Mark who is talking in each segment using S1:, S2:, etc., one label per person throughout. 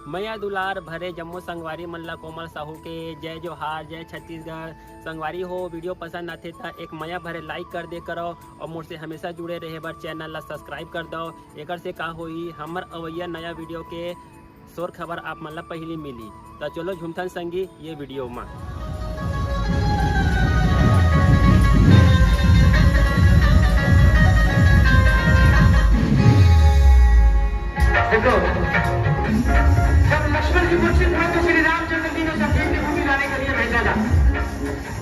S1: मैया दुलार भरे जम्मू संगवारी मल्ला कोमल साहू के जय जोहार, जय छत्तीसगढ़। संगवारी हो वीडियो पसंद आते था एक मैया भरे लाइक कर दे करो और मुझसे हमेशा जुड़े रहे बर चैनल ला सब्सक्राइब कर दो। एक से का होई हमर अवैया नया वीडियो के शोर खबर आप मन ला पहली मिली। तो चलो झुमथन संगी ये वीडियो में।
S2: देखो, जब लक्ष्मण की मूर्छित हुए तो श्री रामचंद्र जी ने सफेद की भूमि लाने के लिए भेजा था।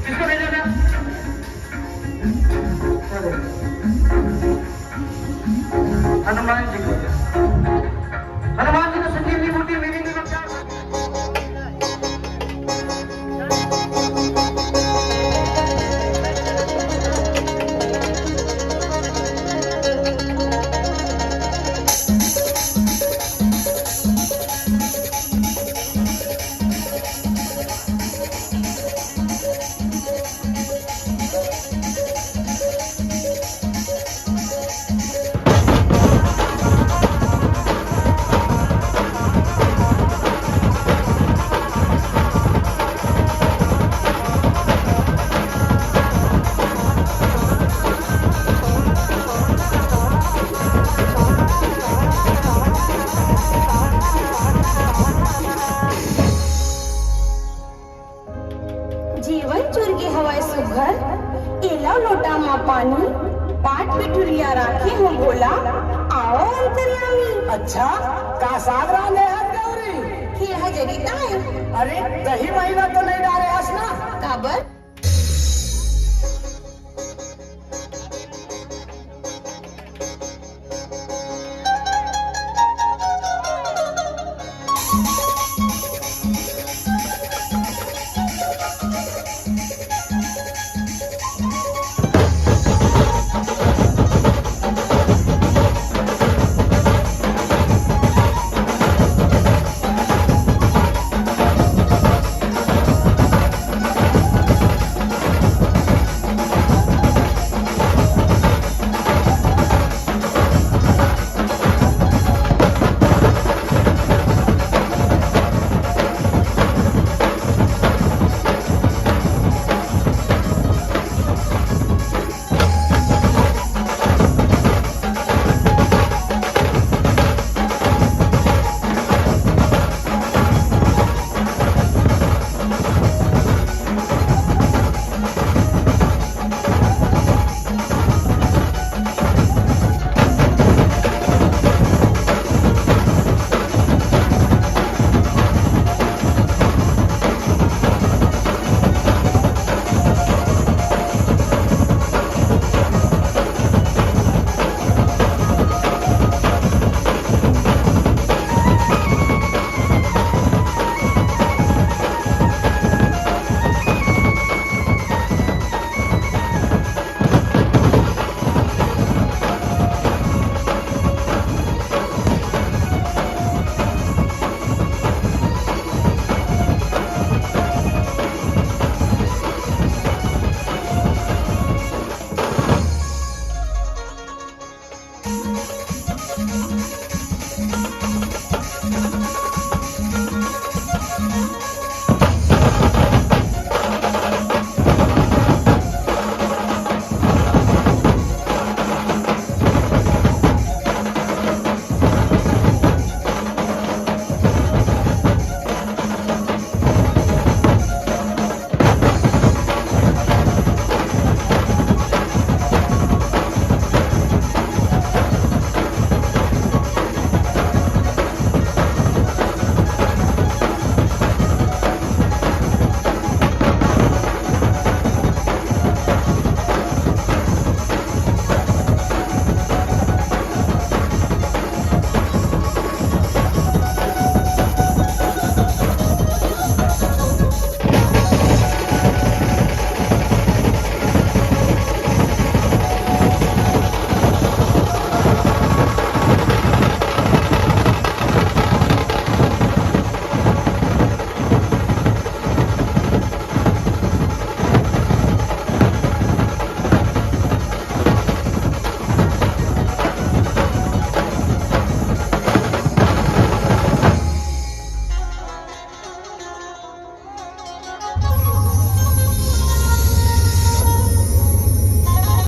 S2: किसको भेजा था? हनुमान जी को। हनुमान जी ने संजीवनी मूर्ति मेरे लिए बचा।
S3: जीवन चुरगे हवाए सुघर एला लोटा मा पानी पाट पिठुरिया राखे हम बोला आओ अंतर्यामी।
S2: अच्छा, का साग रांधे हैं गौरी?
S3: के ह जगी ताई
S2: अरे दही महीना तो नहीं डाले हस ना?
S3: काबर